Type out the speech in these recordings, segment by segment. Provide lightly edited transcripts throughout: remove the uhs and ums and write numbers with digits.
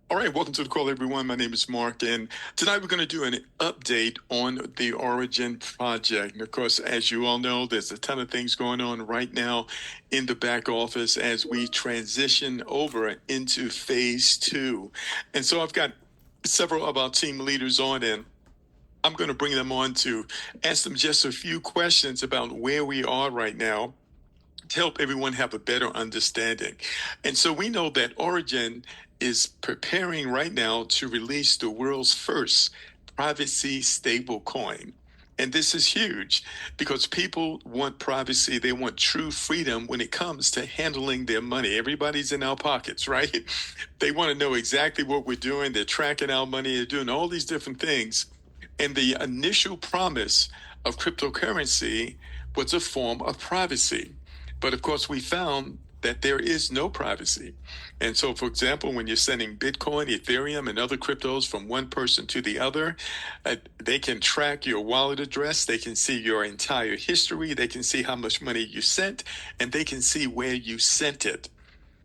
All right, welcome to the call, everyone. My name is Mark, and tonight we're going to do an update on the Origin project. And of course, as you all know, there's a ton of things going on right now in the back office as we transition over into phase two. And so I've got several of our team leaders on, and I'm going to bring them on to ask them just a few questions about where we are right now to help everyone have a better understanding. And so we know that Origin is preparing right now to release the world's first privacy stablecoin. And this is huge because people want privacy. They want true freedom when it comes to handling their money. Everybody's in our pockets, right? They want to know exactly what we're doing. They're tracking our money. They're doing all these different things. And the initial promise of cryptocurrency was a form of privacy. But of course, we found that there is no privacy. And so, for example, when you're sending Bitcoin, Ethereum, and other cryptos from one person to the other, they can track your wallet address. They can see your entire history. They can see how much money you sent, and they can see where you sent it.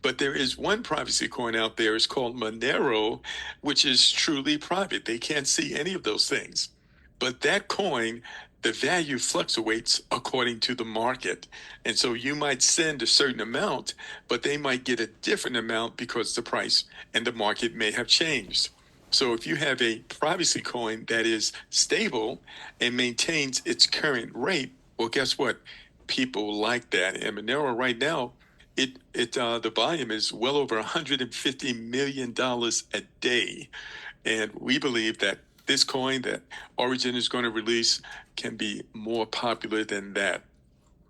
But there is one privacy coin out there. It's called Monero, which is truly private. They can't see any of those things. But that coin, the value fluctuates according to the market. And so you might send a certain amount, but they might get a different amount because the price and the market may have changed. So if you have a privacy coin that is stable and maintains its current rate, well, guess what? People like that. And Monero right now, the volume is well over $150 million a day. And we believe that this coin that Origin is going to release can be more popular than that.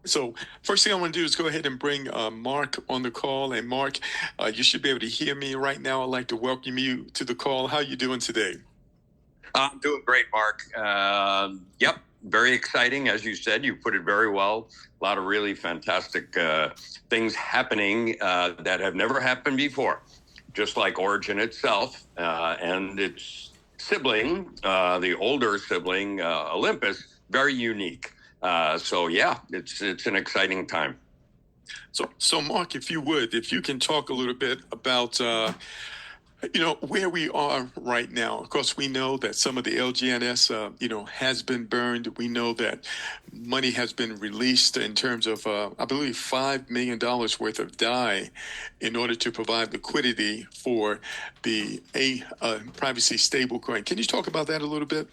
So first thing I want to do is go ahead and bring Mark on the call. And Mark, you should be able to hear me right now. I'd like to welcome you to the call. How are you doing today? I'm doing great, Mark. Yep, very exciting. As you said, you put it very well. A lot of really fantastic things happening that have never happened before, just like Origin itself and its sibling, the older sibling, Olympus, very unique. So yeah, it's an exciting time. So Mark, if you can talk a little bit about where we are right now. Of course, we know that some of the LGNS, has been burned. We know that money has been released in terms of, I believe, $5 million worth of DAI in order to provide liquidity for the privacy stablecoin. Can you talk about that a little bit?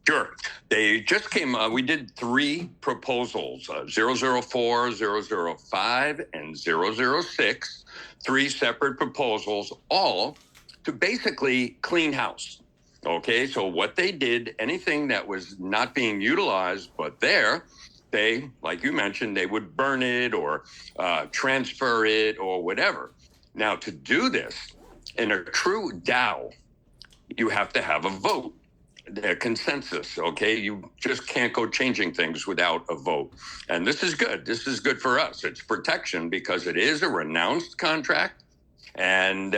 Sure. They just came, we did three proposals, 004, 005, and 006, three separate proposals, all to basically clean house. Okay, so what they did, anything that was not being utilized, but they, like you mentioned, they would burn it or transfer it or whatever. Now, to do this in a true DAO, you have to have a vote. The consensus, okay? You just can't go changing things without a vote. And this is good. This is good for us. It's protection because it is a renounced contract. And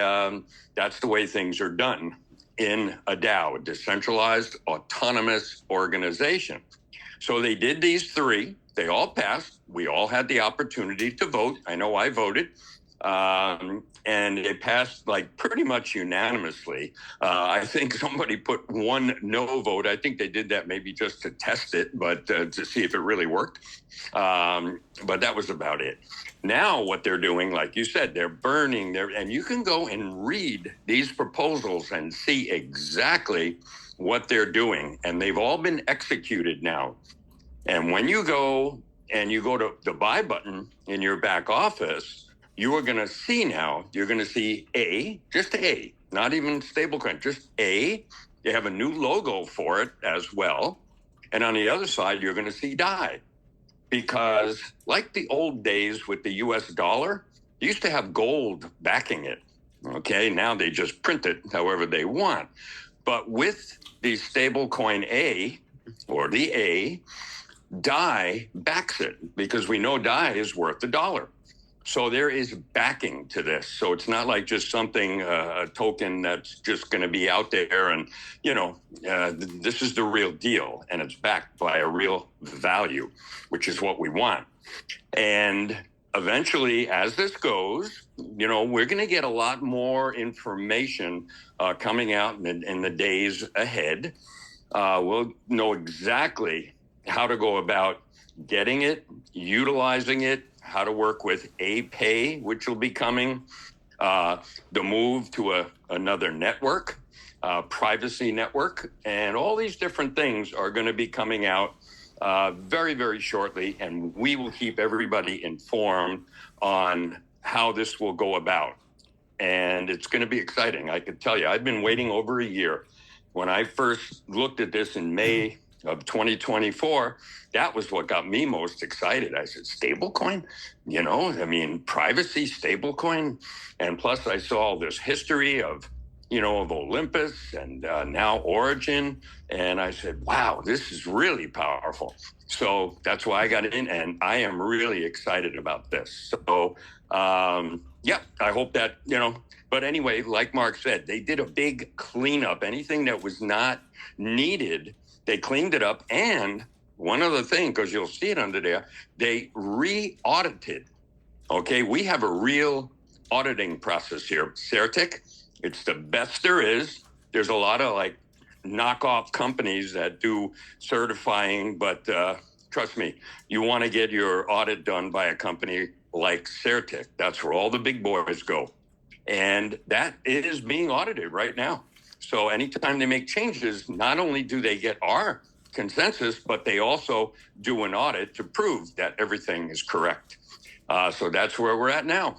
that's the way things are done in a DAO, a decentralized autonomous organization. So they did these three. They all passed. We all had the opportunity to vote. I know I voted. And it passed like pretty much unanimously. I think somebody put one no vote. I think they did that maybe just to test it, but to see if it really worked. But that was about it. Now what they're doing, like you said, they're burning and you can go and read these proposals and see exactly what they're doing. And they've all been executed now. And when you go to the buy button in your back office, you are going to see now, you're going to see just A, not even stablecoin, just A. You have a new logo for it as well. And on the other side, you're going to see DAI. Because like the old days with the US dollar, you used to have gold backing it. Okay, now they just print it however they want. But with the stablecoin A, or the A, DAI backs it because we know DAI is worth $1. So there is backing to this. So it's not like just something, a token that's just going to be out there and, this is the real deal and it's backed by a real value, which is what we want. And eventually, as this goes, we're going to get a lot more information coming out in the days ahead. We'll know exactly how to go about getting it, utilizing it, how to work with A-Pay, which will be coming, the move to another network, privacy network, and all these different things are going to be coming out very, very shortly, and we will keep everybody informed on how this will go about. And it's going to be exciting. I could tell you, I've been waiting over a year. When I first looked at this in May of 2024, that was what got me most excited. I said, stablecoin? Privacy, stablecoin? And plus I saw all this history of Olympus and now Origin. And I said, wow, this is really powerful. So that's why I got in, and I am really excited about this. So, I hope that, but anyway, like Mark said, they did a big cleanup. Anything that was not needed, they cleaned it up. And one other thing, because you'll see it under there, they re-audited. Okay, we have a real auditing process here. Certic, it's the best there is. There's a lot of knockoff companies that do certifying, but trust me, you want to get your audit done by a company like Certic. That's where all the big boys go. And that is being audited right now. So anytime they make changes, not only do they get our consensus, but they also do an audit to prove that everything is correct. So that's where we're at now.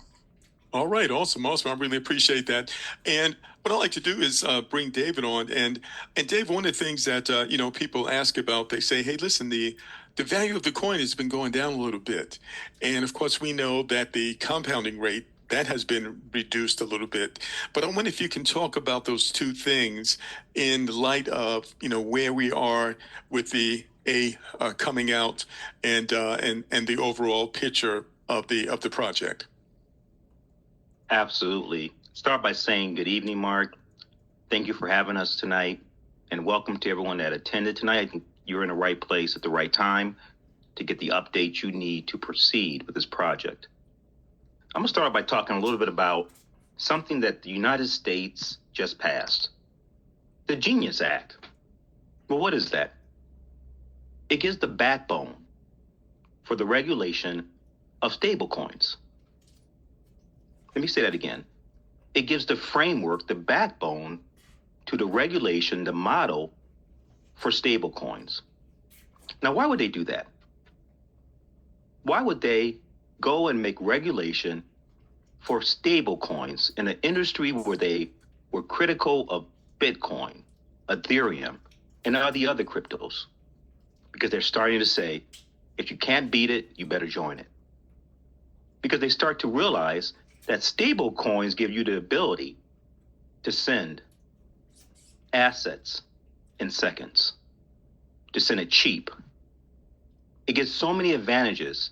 All right, awesome. I really appreciate that. And what I like to do is bring David on. And Dave, one of the things that people ask about, they say, hey, listen, the value of the coin has been going down a little bit. And of course, we know that the compounding rate, that has been reduced a little bit. But I wonder if you can talk about those two things in light of, where we are with the coming out and the overall picture of the project. Absolutely. Start by saying good evening, Mark. Thank you for having us tonight, and welcome to everyone that attended tonight. I think you're in the right place at the right time to get the updates you need to proceed with this project. I'm going to start by talking a little bit about something that the United States just passed, the Genius Act. Well, what is that? It gives the backbone for the regulation of stablecoins. Let me say that again. It gives the framework, the backbone to the regulation, the model for stablecoins. Now, why would they do that? Why would they go and make regulation for stablecoins in an industry where they were critical of Bitcoin, Ethereum, and all the other cryptos? Because they're starting to say, if you can't beat it, you better join it. Because they start to realize that stable coins give you the ability to send assets in seconds, to send it cheap. It gives so many advantages,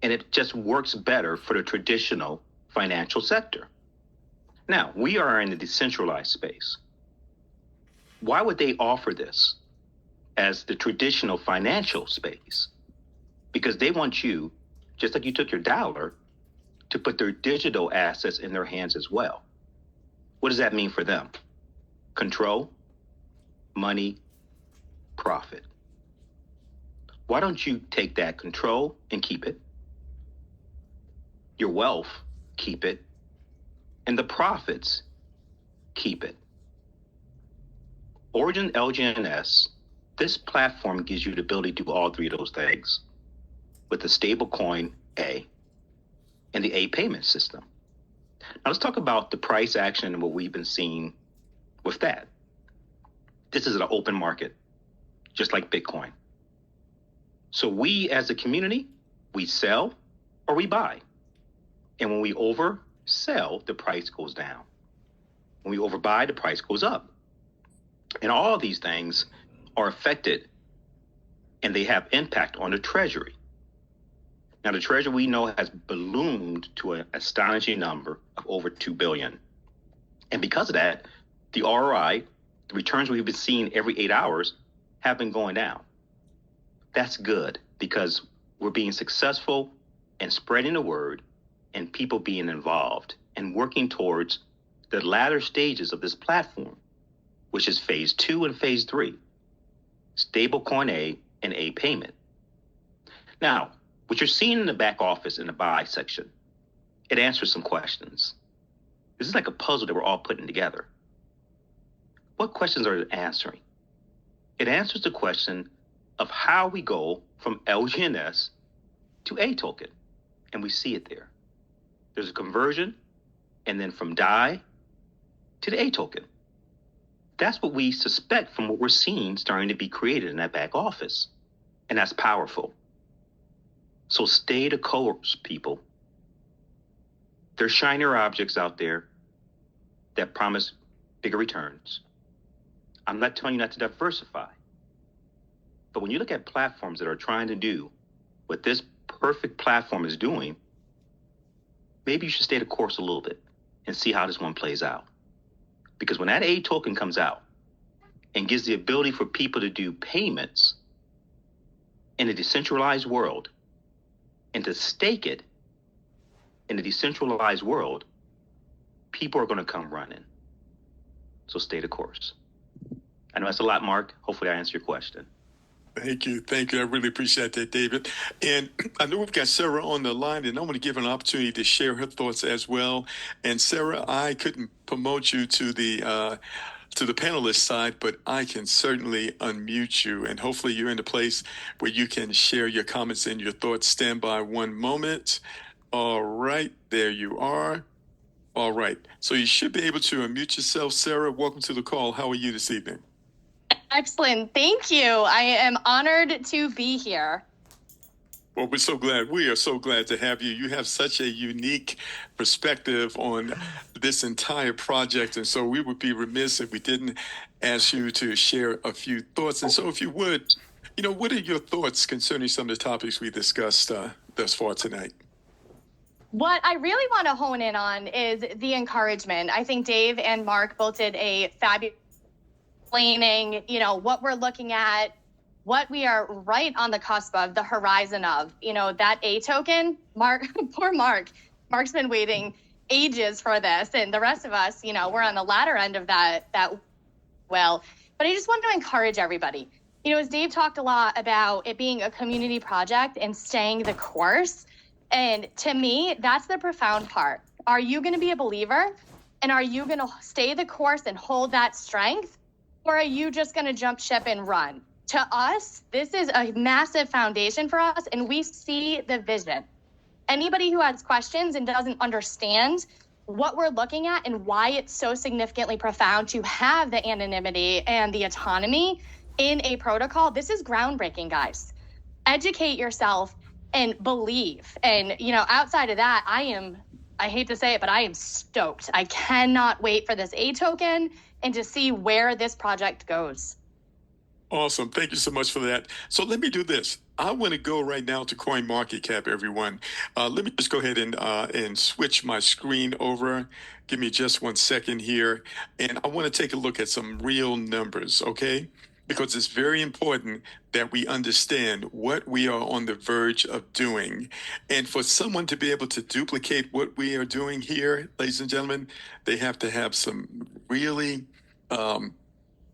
and it just works better for the traditional financial sector. Now, we are in the decentralized space. Why would they offer this as the traditional financial space? Because they want you, just like you took your dollar, to put their digital assets in their hands as well. What does that mean for them? Control, money, profit. Why don't you take that control and keep it? Your wealth, keep it. And the profits, keep it. Origin LGNS, this platform gives you the ability to do all three of those things with the stablecoin A and the A payment system. Now let's talk about the price action and what we've been seeing with that. This is an open market, just like Bitcoin. So we as a community, we sell or we buy. And when we oversell, the price goes down. When we overbuy, the price goes up. And all of these things are affected and they have impact on the treasury. Now, the treasury we know has ballooned to an astonishing number of over 2 billion. And because of that, the ROI, the returns we've been seeing every 8 hours, have been going down. That's good because we're being successful and spreading the word and people being involved and working towards the latter stages of this platform, which is phase 2 and phase 3, stablecoin A and A payment. Now, what you're seeing in the back office in the buy section, it answers some questions. This is like a puzzle that we're all putting together. What questions are it answering? It answers the question of how we go from LGNS to A token, and we see it there. There's a conversion, and then from DAI to the A token. That's what we suspect from what we're seeing starting to be created in that back office, and that's powerful. So stay the course, people. There's shinier objects out there that promise bigger returns. I'm not telling you not to diversify. But when you look at platforms that are trying to do what this perfect platform is doing, maybe you should stay the course a little bit and see how this one plays out. Because when that A token comes out and gives the ability for people to do payments in a decentralized world and to stake it in a decentralized world, people are going to come running. So stay the course. I know that's a lot, Mark. Hopefully I answered your question. Thank you. Thank you. I really appreciate that, David. And I know we've got Sarah on the line, and I want to give her an opportunity to share her thoughts as well. And Sarah, I couldn't promote you to the panelist side, but I can certainly unmute you, and hopefully you're in a place where you can share your comments and your thoughts. Stand by one moment. All right, there you are. All right, so you should be able to unmute yourself. Sarah, welcome to the call. How are you this evening? Excellent. Thank you. I am honored to be here. Well, we're so glad. We are so glad to have you. You have such a unique perspective on this entire project. And so we would be remiss if we didn't ask you to share a few thoughts. And so if you would, what are your thoughts concerning some of the topics we discussed thus far tonight? What I really want to hone in on is the encouragement. I think Dave and Mark both did a fabulous explaining, what we're looking at, what we are right on the cusp of, the horizon of, that A token. Mark, poor Mark. Mark's been waiting ages for this, and the rest of us, we're on the latter end of that. But I just want to encourage everybody. As Dave talked a lot about it being a community project and staying the course, and to me, that's the profound part. Are you going to be a believer, and are you going to stay the course and hold that strength, or are you just going to jump ship and run? To us, this is a massive foundation for us, and we see the vision. Anybody who has questions and doesn't understand what we're looking at and why it's so significantly profound to have the anonymity and the autonomy in a protocol, this is groundbreaking, guys. Educate yourself and believe. And, outside of that, I hate to say it, but I am stoked. I cannot wait for this A token and to see where this project goes. Awesome. Thank you so much for that. So let me do this. I want to go right now to CoinMarketCap, everyone. Let me just go ahead and switch my screen over. Give me just 1 second here. And I want to take a look at some real numbers, okay? Because it's very important that we understand what we are on the verge of doing. And for someone to be able to duplicate what we are doing here, ladies and gentlemen, they have to have some really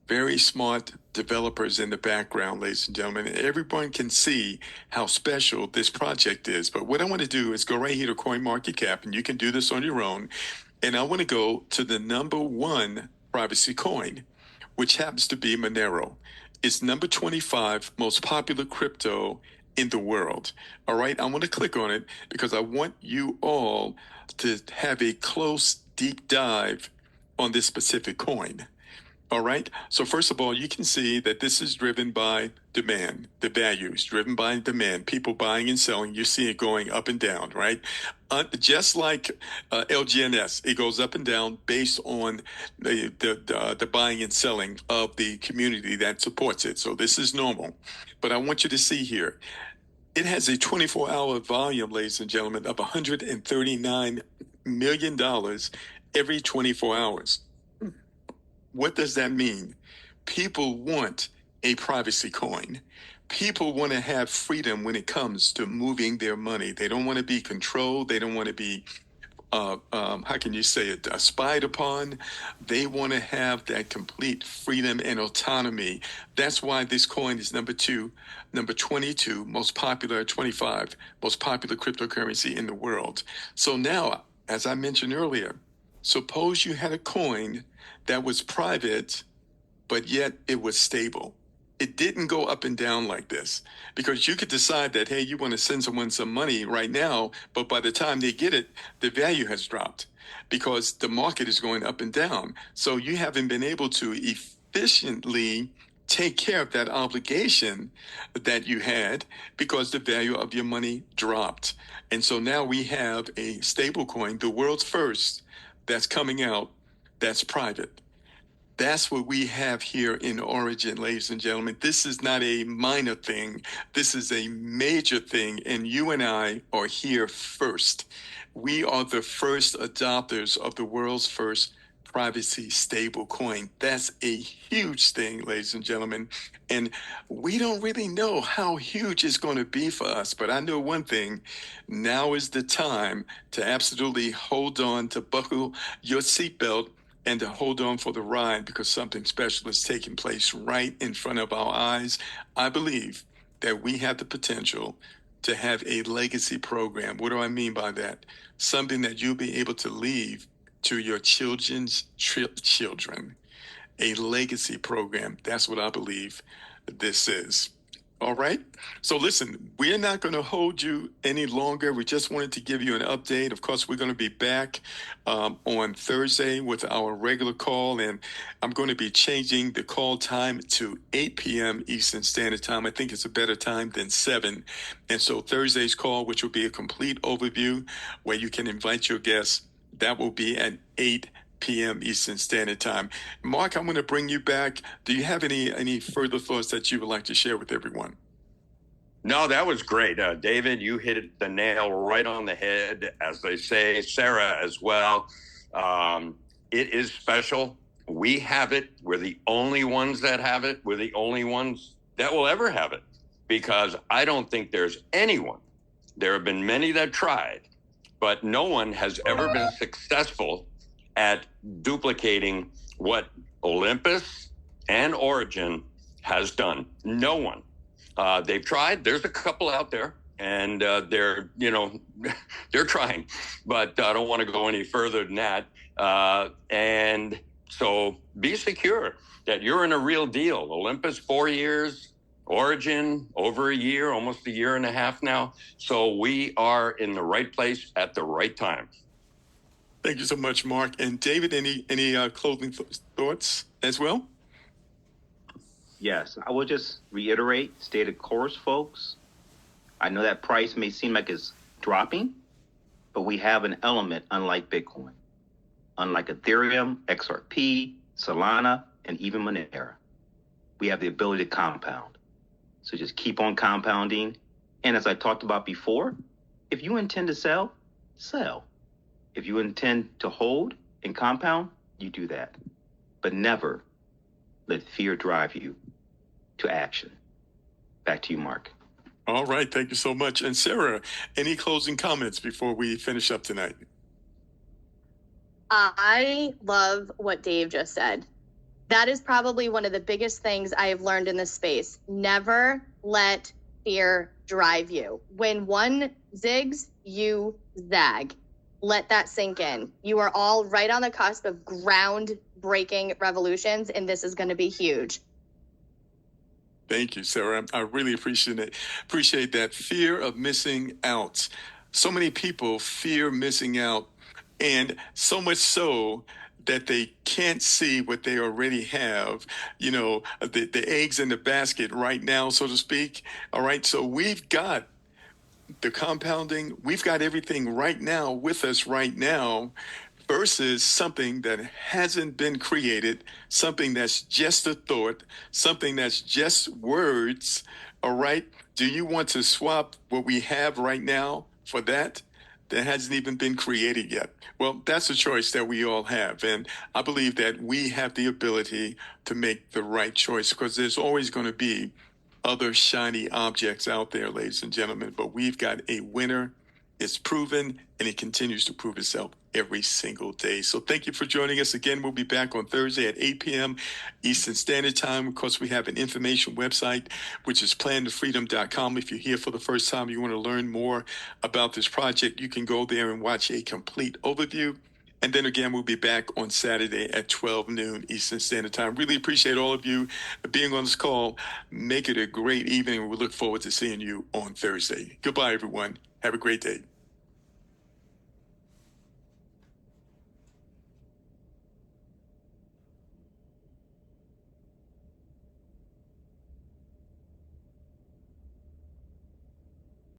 very smart developers in the background, ladies and gentlemen. Everyone can see how special this project is. But what I want to do is go right here to CoinMarketCap, and you can do this on your own. And I want to go to the number 1 privacy coin, which happens to be Monero. It's number 25 most popular crypto in the world. All right, I want to click on it because I want you all to have a close, deep dive on this specific coin. All right. So first of all, you can see that this is driven by demand. The value is driven by demand. People buying and selling. You see it going up and down, right? Just like LGNS, it goes up and down based on the buying and selling of the community that supports it. So this is normal. But I want you to see here, it has a 24-hour volume, ladies and gentlemen, of $139 million every 24 hours. What does that mean? People want a privacy coin. People want to have freedom when it comes to moving their money. They don't want to be controlled. They don't want to be how can you say it, spied upon. They want to have that complete freedom and autonomy. That's why this coin is number 22 most popular, 25 most popular cryptocurrency in the world. So now, as I mentioned earlier, suppose you had a coin that was private, but yet it was stable. It didn't go up and down like this, because you could decide that, hey, you want to send someone some money right now, but by the time they get it, the value has dropped because the market is going up and down. So you haven't been able to efficiently take care of that obligation that you had because the value of your money dropped. And so now we have a stable coin, the world's first, that's coming out, that's private. That's what we have here in Origin, ladies and gentlemen. This is not a minor thing. This is a major thing. And you and I are here first. We are the first adopters of the world's first privacy stable coin. That's a huge thing, ladies and gentlemen. And we don't really know how huge it's going to be for us. But I know one thing. Now is the time to absolutely hold on, to buckle your seatbelt, and to hold on for the ride, because something special is taking place right in front of our eyes. I believe that we have the potential to have a legacy program. What do I mean by that? Something that you'll be able to leave to your children's children. A legacy program. That's what I believe this is. All right. So listen, we're not going to hold you any longer. We just wanted to give you an update. Of course, we're going to be back on Thursday with our regular call, and I'm going to be changing the call time to 8 p.m. Eastern Standard Time. I think it's a better time than 7. And so Thursday's call, which will be a complete overview where you can invite your guests, that will be at 8 p.m. Eastern Standard Time. Mark, I'm going to bring you back. Do you have any further thoughts that you would like to share with everyone? No, that was great. David, you hit the nail right on the head, as they say. Sarah as well. It is special. We have it. We're the only ones that have it. We're the only ones that will ever have it, because I don't think there's anyone. There have been many that tried, but no one has ever been successful at duplicating what Olympus and Origin has done. No one. They've tried. There's a couple out there, and they're trying, but I don't want to go any further than that. And so be secure that you're in a real deal. Olympus, 4 years, Origin, over a year, almost a year and a half now. So we are in the right place at the right time. Thank you so much, Mark. And David, any closing thoughts as well? Yes, I will just reiterate, stay the course, folks. I know that price may seem like it's dropping, but we have an element unlike Bitcoin, unlike Ethereum, XRP, Solana, and even Monero. We have the ability to compound. So just keep on compounding. And as I talked about before, if you intend to sell, sell. If you intend to hold and compound, you do that. But never let fear drive you to action. Back to you, Mark. All right. Thank you so much. And Sarah, any closing comments before we finish up tonight? I love what Dave just said. That is probably one of the biggest things I have learned in this space. Never let fear drive you. When one zigs, you zag. Let that sink in. You are all right on the cusp of ground-breaking revolutions, and this is going to be huge. Thank you, Sarah. I really appreciate it. Appreciate that. Fear of missing out. So many people fear missing out, and so much so that they can't see what they already have, the eggs in the basket right now, so to speak. All right. So we've got the compounding, we've got everything right now with us right now, versus something that hasn't been created, something that's just a thought, something that's just words. All right. Do you want to swap what we have right now for that? that hasn't even been created yet. Well, that's a choice that we all have. And I believe that we have the ability to make the right choice, because there's always going to be other shiny objects out there, ladies and gentlemen. But we've got a winner. It's proven, and it continues to prove itself every single day. So thank you for joining us again. We'll be back on Thursday at 8 p.m. Eastern Standard Time. Of course, we have an information website, which is plantofreedom.com. If you're here for the first time, you want to learn more about this project, you can go there and watch a complete overview. And then again, we'll be back on Saturday at 12 noon Eastern Standard Time. Really appreciate all of you being on this call. Make it a great evening. We look forward to seeing you on Thursday. Goodbye, everyone. Have a great day.